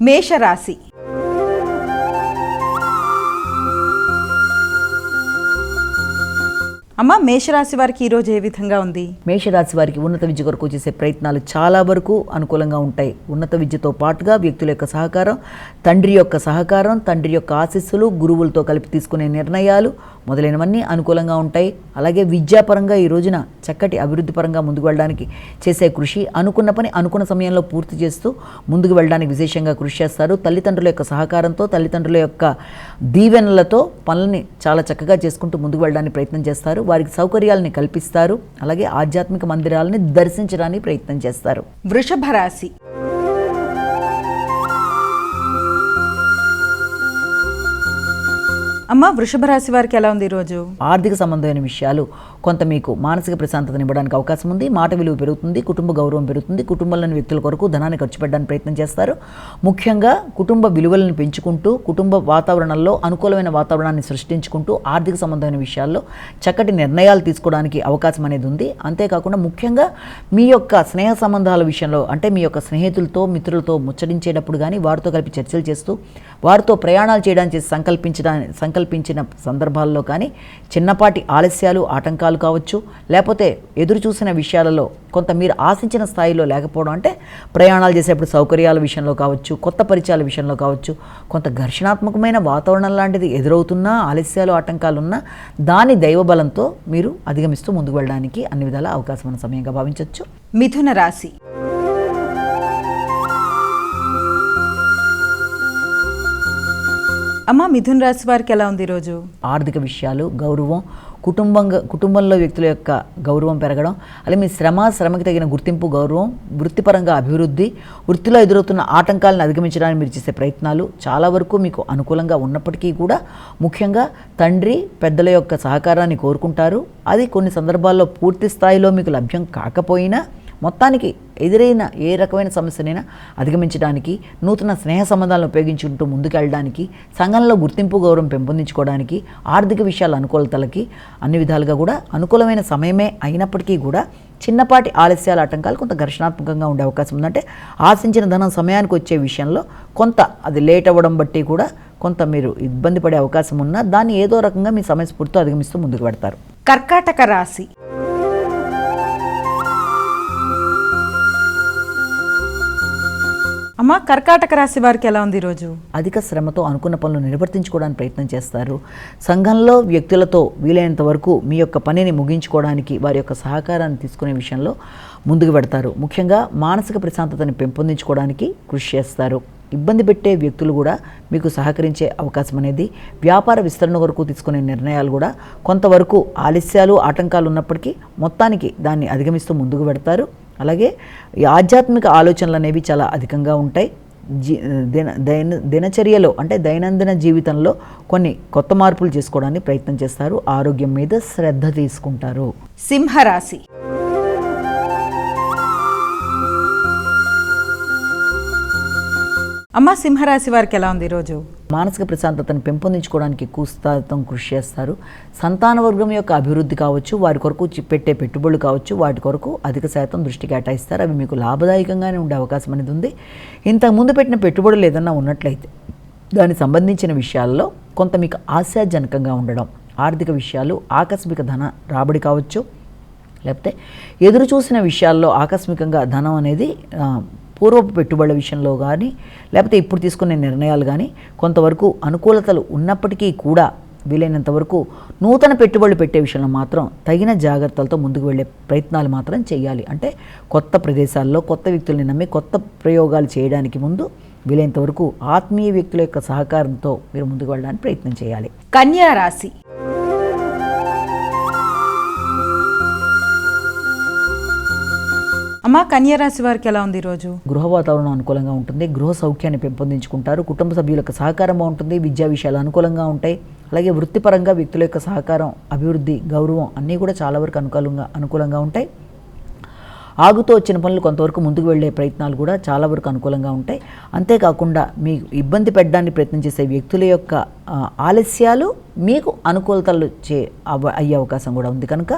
మేషరాశి. అమ్మ, మేషరాశి వారికి ఈరోజు ఏ విధంగా ఉంది? మేషరాశి వారికి ఉన్నత విద్య కొరకు చేసే ప్రయత్నాలు చాలా వరకు అనుకూలంగా ఉంటాయి. ఉన్నత విద్యతో పాటుగా వ్యక్తుల యొక్క సహకారం, తండ్రి యొక్క ఆశీస్సులు, గురువులతో కలిపి తీసుకునే నిర్ణయాలు మొదలైనవన్నీ అనుకూలంగా ఉంటాయి. అలాగే విద్యాపరంగా ఈ రోజున చక్కటి అభివృద్ధి పరంగా ముందుకు వెళ్ళడానికి చేసే కృషి, అనుకున్న పని అనుకున్న సమయంలో పూర్తి చేస్తూ ముందుకు వెళ్ళడానికి విశేషంగా కృషి చేస్తారు. తల్లిదండ్రుల యొక్క సహకారంతో, తల్లిదండ్రుల యొక్క దీవెనలతో పనులని చాలా చక్కగా చేసుకుంటూ ముందుకు వెళ్ళడానికి ప్రయత్నం చేస్తారు. వారికి సౌకర్యాలని కల్పిస్తారు. అలాగే ఆధ్యాత్మిక మందిరాలని దర్శించడానికి ప్రయత్నం చేస్తారు. వృషభ రాశి. అమ్మ, వృషభ రాశి వారికి ఎలా ఉంది ఈరోజు? ఆర్థిక సంబంధమైన విషయాలు కొంత మీకు మానసిక ప్రశాంతతను ఇవ్వడానికి అవకాశం ఉంది. మాట విలువ పెరుగుతుంది, కుటుంబ గౌరవం పెరుగుతుంది. కుటుంబంలోని వ్యక్తుల కొరకు ధనాన్ని ఖర్చు పెట్టడానికి ప్రయత్నం చేస్తారు. ముఖ్యంగా కుటుంబ విలువలను పెంచుకుంటూ, కుటుంబ వాతావరణంలో అనుకూలమైన వాతావరణాన్ని సృష్టించుకుంటూ ఆర్థిక సంబంధమైన విషయాల్లో చక్కటి నిర్ణయాలు తీసుకోవడానికి అవకాశం అనేది ఉంది. అంతేకాకుండా ముఖ్యంగా మీ యొక్క స్నేహ సంబంధాల విషయంలో, అంటే మీ యొక్క స్నేహితులతో, మిత్రులతో ముచ్చటించేటప్పుడు కానీ, వారితో కలిపి చర్చలు చేస్తూ వారితో ప్రయాణాలు చేయడానికి సంకల్పించిన సందర్భాల్లో కానీ చిన్నపాటి ఆలస్యాలు, ఆటంకాలు కావచ్చు, లేకపోతే ఎదురు చూసిన విషయాలలో కొంత మీరు ఆశించిన స్థాయిలో లేకపోవడం, అంటే ప్రయాణాలు చేసేప్పుడు సౌకర్యాల విషయంలో కావచ్చు, కొత్త పరిచయాల విషయంలో కావచ్చు, కొంత ఘర్షణాత్మకమైన వాతావరణం లాంటిది ఎదురవుతున్నా, ఆలస్యాలు, ఆటంకాలు ఉన్నా దాని దైవబలంతో మీరు అధిగమిస్తూ ముందుకు వెళ్ళడానికి అన్ని విధాల అవకాశం ఉన్న సమయంగా భావించవచ్చు. మిథున రాశి. అమ్మ, మిథున రాశి వారికి ఎలా ఉంది ఈరోజు? ఆర్థిక విషయాలు, గౌరవం, కుటుంబంలో వ్యక్తుల యొక్క గౌరవం పెరగడం, అలాగే మీ శ్రమకి తగిన గుర్తింపు, గౌరవం, వృత్తిపరంగా అభివృద్ధి, వృత్తిలో ఎదురవుతున్న ఆటంకాలను అధిగమించడానికి మీరు చేసే ప్రయత్నాలు చాలా వరకు మీకు అనుకూలంగా ఉన్నప్పటికీ కూడా ముఖ్యంగా తండ్రి, పెద్దల యొక్క సహకారాన్ని కోరుకుంటారు. అది కొన్ని సందర్భాల్లో పూర్తి స్థాయిలో మీకు లభ్యం కాకపోయినా మొత్తానికి ఎదురైన ఏ రకమైన సమస్యనైనా అధిగమించడానికి, నూతన స్నేహ సంబంధాలను ఉపయోగించుకుంటూ ముందుకెళ్ళడానికి, సంఘంలో గుర్తింపు, గౌరవం పెంపొందించుకోవడానికి, ఆర్థిక విషయాల అనుకూలతలకి అన్ని విధాలుగా కూడా అనుకూలమైన సమయమే అయినప్పటికీ కూడా చిన్నపాటి ఆలస్యాల, ఆటంకాలు కొంత ఘర్షణాత్మకంగా ఉండే అవకాశం ఉందంటే ఆశించిన ధనం సమయానికి వచ్చే విషయంలో కొంత అది లేట్ అవ్వడం బట్టి కూడా కొంత మీరు ఇబ్బంది పడే అవకాశం ఉన్నా దాన్ని ఏదో రకంగా మీ సమయస్ఫూర్తితో అధిగమిస్తూ ముందుకు పెడతారు. కర్కాటక రాశి. అమ్మ, కర్కాటక రాశి వారికి ఎలా ఉంది ఈరోజు? అధిక శ్రమతో అనుకున్న పనులు నిర్వర్తించుకోవడానికి ప్రయత్నం చేస్తారు. సంఘంలో వ్యక్తులతో వీలైనంత వరకు మీ యొక్క పనిని ముగించుకోవడానికి వారి యొక్క సహకారాన్ని తీసుకునే విషయంలో ముందుకు పెడతారు. ముఖ్యంగా మానసిక ప్రశాంతతని పెంపొందించుకోవడానికి కృషి చేస్తారు. ఇబ్బంది పెట్టే వ్యక్తులు కూడా మీకు సహకరించే అవకాశం అనేది, వ్యాపార విస్తరణ వరకు తీసుకునే నిర్ణయాలు కూడా కొంతవరకు ఆలస్యాలు, ఆటంకాలు ఉన్నప్పటికీ మొత్తానికి దాన్ని అధిగమిస్తూ ముందుకు పెడతారు. అలాగే ఈ ఆధ్యాత్మిక ఆలోచనలు అనేవి చాలా అధికంగా ఉంటాయి. దినచర్యలో, అంటే దైనందిన జీవితంలో కొన్ని కొత్త మార్పులు చేసుకోవడానికి ప్రయత్నం చేస్తారు. ఆరోగ్యం మీద శ్రద్ధ తీసుకుంటారు. సింహరాశి. అమ్మ, సింహరాశి వారికి ఎలా ఉంది ఈరోజు? మానసిక ప్రశాంతతను పెంపొందించుకోవడానికి ఎక్కువ శాతం కృషి చేస్తారు. సంతాన వర్గం యొక్క అభివృద్ధి కావచ్చు, వారి కొరకు పెట్టే పెట్టుబడులు కావచ్చు, వాటి కొరకు అధిక శాతం దృష్టి కేటాయిస్తారు. అవి మీకు లాభదాయకంగానే ఉండే అవకాశం అనేది ఉంది. ఇంతకుముందు పెట్టిన పెట్టుబడులు ఏదన్నా ఉన్నట్లయితే దానికి సంబంధించిన విషయాల్లో కొంత మీకు ఆశాజనకంగా ఉండడం, ఆర్థిక విషయాలు, ఆకస్మిక ధన రాబడి కావచ్చు, లేకపోతే ఎదురు చూసిన విషయాల్లో ఆకస్మికంగా ధనం అనేది పూర్వపు పెట్టుబడుల విషయంలో కానీ, లేకపోతే ఇప్పుడు తీసుకునే నిర్ణయాలు కానీ కొంతవరకు అనుకూలతలు ఉన్నప్పటికీ కూడా వీలైనంత వరకు నూతన పెట్టుబడులు పెట్టే విషయంలో మాత్రం తగిన జాగ్రత్తలతో ముందుకు వెళ్ళే ప్రయత్నాలు మాత్రం చేయాలి. అంటే కొత్త ప్రదేశాల్లో కొత్త వ్యక్తుల్ని నమ్మి కొత్త ప్రయోగాలు చేయడానికి ముందు వీలైనంత వరకు ఆత్మీయ వ్యక్తుల యొక్క సహకారంతో మీరు ముందుకు వెళ్ళడానికి ప్రయత్నం చేయాలి. కన్యా రాశి. అమ్మ, కన్యా రాశి వారికి ఎలా ఉంది ఈరోజు? గృహ వాతావరణం అనుకూలంగా ఉంటుంది. గృహ సౌఖ్యాన్ని పెంపొందించుకుంటారు. కుటుంబ సభ్యుల యొక్క సహకారం బాగుంటుంది. విద్యా విషయాలు అనుకూలంగా ఉంటాయి. అలాగే వృత్తిపరంగా వ్యక్తుల యొక్క సహకారం, అభివృద్ధి, గౌరవం అన్నీ కూడా చాలా వరకు అనుకూలంగా ఉంటాయి. ఆగుతూ వచ్చిన పనులు కొంతవరకు ముందుకు వెళ్ళే ప్రయత్నాలు కూడా చాలా వరకు అనుకూలంగా ఉంటాయి. అంతేకాకుండా మీకు ఇబ్బంది పెట్టడానికి ప్రయత్నం చేసే వ్యక్తుల యొక్క ఆలస్యాలు మీకు అనుకూలతలు అయ్యే అవకాశం కూడా ఉంది. కనుక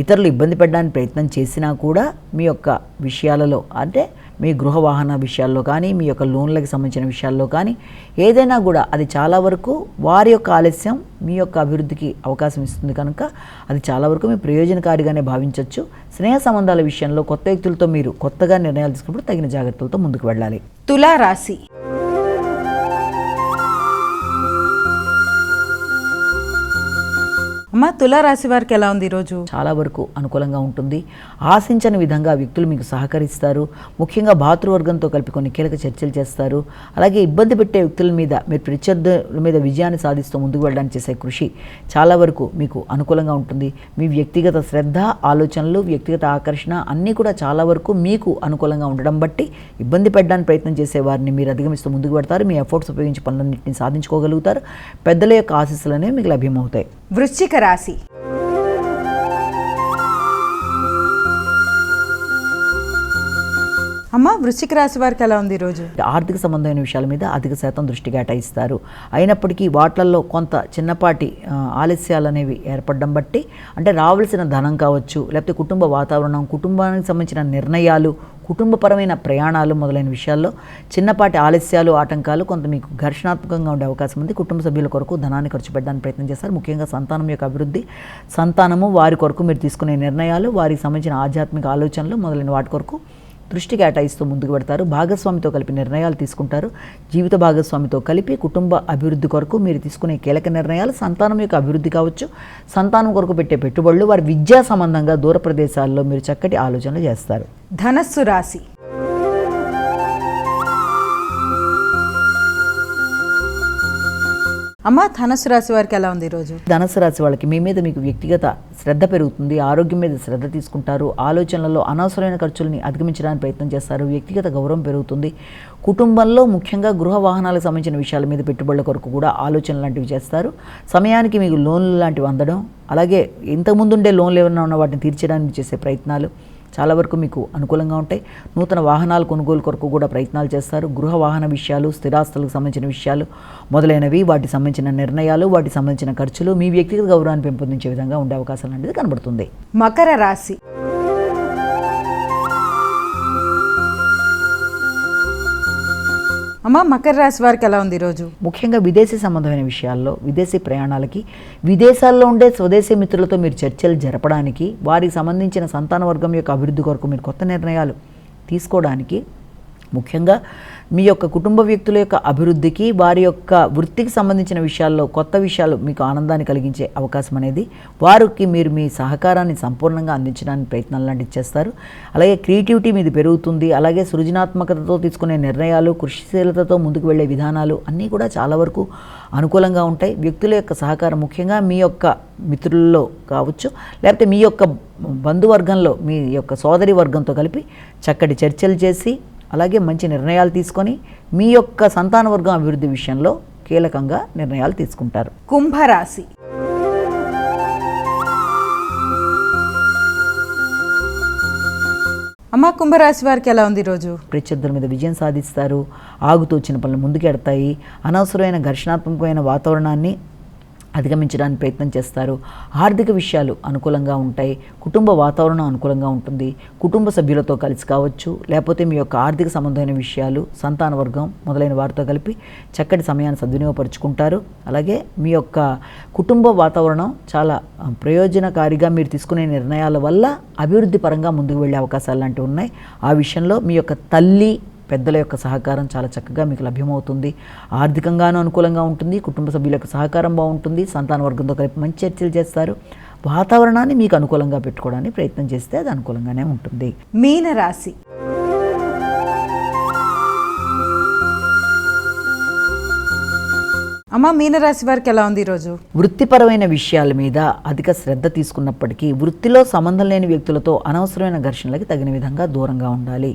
ఇతరులు ఇబ్బంది పెట్టడానికి ప్రయత్నం చేసినా కూడా మీ యొక్క విషయాలలో, అంటే మీ గృహ వాహన విషయాల్లో కానీ, మీ యొక్క లోన్లకు సంబంధించిన విషయాల్లో కానీ ఏదైనా కూడా అది చాలా వరకు వారి యొక్క ఆలస్యం మీ యొక్క అభివృద్ధికి అవకాశం ఇస్తుంది. కనుక అది చాలా వరకు మీ ప్రయోజనకారిగానే భావించవచ్చు. స్నేహ సంబంధాల విషయంలో కొత్త వ్యక్తులతో మీరు కొత్తగా నిర్ణయాలు తీసుకున్నప్పుడు తగిన జాగ్రత్తలతో ముందుకు వెళ్ళాలి. తులారాశి. అమ్మ, తులారాశి వారికి ఎలా ఉంది ఈరోజు? చాలా వరకు అనుకూలంగా ఉంటుంది. ఆశించని విధంగా వ్యక్తులు మీకు సహకరిస్తారు. ముఖ్యంగా భాతృవర్గంతో కలిపి కొన్ని కీలక చర్చలు చేస్తారు. అలాగే ఇబ్బంది పెట్టే వ్యక్తుల మీద, మీరు ప్రత్యర్థుల మీద విజయాన్ని సాధిస్తూ ముందుకు వెళ్ళడానికి చేసే కృషి చాలా వరకు మీకు అనుకూలంగా ఉంటుంది. మీ వ్యక్తిగత శ్రద్ధ, ఆలోచనలు, వ్యక్తిగత ఆకర్షణ అన్నీ కూడా చాలా వరకు మీకు అనుకూలంగా ఉండడం బట్టి ఇబ్బంది పెట్టడానికి ప్రయత్నం చేసే వారిని మీరు అధిగమిస్తూ ముందుకు పెడతారు. మీ ఎఫర్ట్స్ ఉపయోగించి పనులన్నింటినీ సాధించుకోగలుగుతారు. పెద్దల యొక్క ఆశీస్సులు అనేవి మీకు లభ్యమవుతాయి. వృశ్చిక రాశి. అమ్మ, వృశ్చిక రాశి వారికి ఎలా ఉంది ఈరోజు? ఆర్థిక సంబంధమైన విషయాల మీద అధిక శాతం దృష్టి కేటాయిస్తారు. అయినప్పటికీ వాటిల్లో కొంత చిన్నపాటి ఆలస్యాలు అనేవి ఏర్పడడం బట్టి, అంటే రావాల్సిన ధనం కావచ్చు, లేకపోతే కుటుంబ వాతావరణం, కుటుంబానికి సంబంధించిన నిర్ణయాలు, కుటుంబపరమైన ప్రయాణాలు మొదలైన విషయాల్లో చిన్నపాటి ఆలస్యాలు, ఆటంకాలు కొంత మీకు ఘర్షణాత్మకంగా ఉండే అవకాశం ఉంది. కుటుంబ సభ్యుల కొరకు ధనాన్ని ఖర్చు పెట్టడానికి ప్రయత్నం చేస్తారు. ముఖ్యంగా సంతానం యొక్క అభివృద్ధి, సంతానము వారి కొరకు మీరు తీసుకునే నిర్ణయాలు, వారికి సంబంధించిన ఆధ్యాత్మిక ఆలోచనలు మొదలైన వాటి కొరకు దృష్టి కేటాయిస్తూ ముందుకు పెడతారు. భాగస్వామితో కలిపి నిర్ణయాలు తీసుకుంటారు. జీవిత భాగస్వామితో కలిపి కుటుంబ అభివృద్ధి కొరకు మీరు తీసుకునే కీలక నిర్ణయాలు, సంతానం యొక్క అభివృద్ధి కావచ్చు, సంతానం కొరకు పెట్టే పెట్టుబడులు, వారి విద్యా సంబంధంగా దూర ప్రదేశాల్లో మీరు చక్కటి ఆలోచనలు చేస్తారు. ధనస్సు రాశి. అమ్మ, ధనస్సు రాశి వారికి ఎలా ఉంది ఈరోజు? ధనుసు రాశి వాళ్ళకి మీ మీద మీకు వ్యక్తిగత శ్రద్ధ పెరుగుతుంది. ఆరోగ్యం మీద శ్రద్ధ తీసుకుంటారు. ఆలోచనలలో అనవసరమైన ఖర్చుల్ని అధిగమించడానికి ప్రయత్నం చేస్తారు. వ్యక్తిగత గౌరవం పెరుగుతుంది. కుటుంబంలో ముఖ్యంగా గృహ వాహనాలకు సంబంధించిన విషయాల మీద పెట్టుబడుల కొరకు కూడా ఆలోచనలు లాంటివి చేస్తారు. సమయానికి మీకు లోన్లు లాంటివి అందడం, అలాగే ఇంతకుముందుండే లోన్లు ఏమైనా ఉన్న వాటిని తీర్చడానికి చేసే ప్రయత్నాలు చాలా వరకు మీకు అనుకూలంగా ఉంటాయి. నూతన వాహనాల కొనుగోలు కొరకు కూడా ప్రయత్నాలు చేస్తారు. గృహ వాహన విషయాలు, స్థిరాస్తులకు సంబంధించిన విషయాలు మొదలైనవి, వాటికి సంబంధించిన నిర్ణయాలు, వాటికి సంబంధించిన ఖర్చులు మీ వ్యక్తిగత గౌరవాన్ని పెంపొందించే విధంగా ఉండే అవకాశాలు అనేది కనబడుతుంది. మకర రాశి. అమ్మ, మకర రాశి వారికి ఎలా ఉంది ఈరోజు? ముఖ్యంగా విదేశీ సంబంధమైన విషయాల్లో, విదేశీ ప్రయాణాలకి, విదేశాల్లో ఉండే స్వదేశీ మిత్రులతో మీరు చర్చలు జరపడానికి, వారికి సంబంధించిన సంతాన వర్గం యొక్క అభివృద్ధి కొరకు మీరు కొత్త నిర్ణయాలు తీసుకోవడానికి, ముఖ్యంగా మీ యొక్క కుటుంబ వ్యక్తుల యొక్క అభివృద్ధికి, వారి యొక్క వృత్తికి సంబంధించిన విషయాల్లో కొత్త విషయాలు మీకు ఆనందాన్ని కలిగించే అవకాశం అనేది, వారికి మీరు మీ సహకారాన్ని సంపూర్ణంగా అందించడానికి ప్రయత్నాలు లాంటివి చేస్తారు. అలాగే క్రియేటివిటీ మీది పెరుగుతుంది. అలాగే సృజనాత్మకతతో తీసుకునే నిర్ణయాలు, కృషిశీలతతో ముందుకు వెళ్ళే విధానాలు అన్నీ కూడా చాలా వరకు అనుకూలంగా ఉంటాయి. వ్యక్తుల యొక్క సహకారం, ముఖ్యంగా మీ యొక్క మిత్రుల్లో కావచ్చు, లేకపోతే మీ యొక్క బంధువర్గంలో మీ యొక్క సోదరి వర్గంతో కలిపి చక్కటి చర్చలు చేసి, అలాగే మంచి నిర్ణయాలు తీసుకొని మీ యొక్క సంతాన వర్గం అభివృద్ధి విషయంలో కీలకంగా నిర్ణయాలు తీసుకుంటారు. కుంభరాశి. అమ్మ, కుంభరాశి వారికి ఎలా ఉంది ఈరోజు? ప్రత్యర్థుల మీద విజయం సాధిస్తారు. ఆగుతూ వచ్చిన పనులు ముందుకెడతాయి. అనవసరమైన ఘర్షణాత్మకమైన వాతావరణాన్ని అధిగమించడానికి ప్రయత్నం చేస్తారు. ఆర్థిక విషయాలు అనుకూలంగా ఉంటాయి. కుటుంబ వాతావరణం అనుకూలంగా ఉంటుంది. కుటుంబ సభ్యులతో కలిసి కావచ్చు, లేకపోతే మీ యొక్క ఆర్థిక సంబంధమైన విషయాలు, సంతాన వర్గం మొదలైన వారితో కలిపి చక్కటి సమయాన్ని సద్వినియోగపరుచుకుంటారు. అలాగే మీ యొక్క కుటుంబ వాతావరణం చాలా ప్రయోజనకారిగా మీరు తీసుకునే నిర్ణయాల వల్ల అభివృద్ధి పరంగా ముందుకు వెళ్ళే అవకాశాలు లాంటివి ఉన్నాయి. ఆ విషయంలో మీ యొక్క తల్లి, పెద్దల యొక్క సహకారం చాలా చక్కగా మీకు లభ్యమవుతుంది. ఆర్థికంగానూ అనుకూలంగా ఉంటుంది. కుటుంబ సభ్యుల యొక్క సహకారం బాగుంటుంది. సంతాన వర్గంతో కలిపి మంచి చర్చలు చేస్తారు. వాతావరణాన్ని మీకు అనుకూలంగా పెట్టుకోవడానికి ప్రయత్నం చేస్తే అది అనుకూలంగానే ఉంటుంది. మీనరాశి. అమ్మ, మీనరాశి వారికి ఎలా ఉంది ఈరోజు? వృత్తిపరమైన విషయాల మీద అధిక శ్రద్ధ తీసుకున్నప్పటికీ వృత్తిలో సంబంధం లేని వ్యక్తులతో అనవసరమైన ఘర్షణలకి తగిన విధంగా దూరంగా ఉండాలి.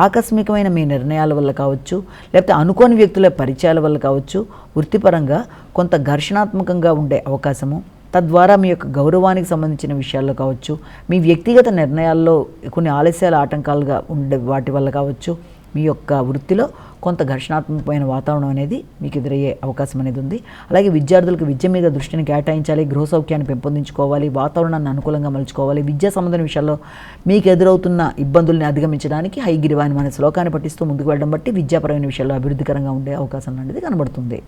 ఆకస్మికమైన మీ నిర్ణయాల వల్ల కావచ్చు, లేకపోతే అనుకోని వ్యక్తుల పరిచయాల వల్ల కావచ్చు, వృత్తిపరంగా కొంత ఘర్షణాత్మకంగా ఉండే అవకాశము, తద్వారా మీ యొక్క గౌరవానికి సంబంధించిన విషయాల్లో కావచ్చు, మీ వ్యక్తిగత నిర్ణయాల్లో కొన్ని ఆలస్యాల ఆటంకాలుగా ఉండే వాటి వల్ల కావచ్చు, మీ యొక్క వృత్తిలో కొంత ఘర్షణాత్మకమైన వాతావరణం అనేది మీకు ఎదురయ్యే అవకాశం అనేది ఉంది. అలాగే విద్యార్థులకు విద్య మీద దృష్టిని కేటాయించాలి, గృహ సౌఖ్యాన్ని పెంపొందించుకోవాలి, వాతావరణాన్ని అనుకూలంగా మలుచుకోవాలి. విద్యా సంబంధమైన విషయాల్లో మీకు ఎదురవుతున్న ఇబ్బందుల్ని అధిగమించడానికి హయగ్రీవాని అనే శ్లోకాన్ని పఠిస్తూ ముందుకు వెళ్ళడం బట్టి విద్యాపరమైన విషయాల్లో అభివృద్ధికరంగా ఉండే అవకాశం అనేది కనబడుతుంది.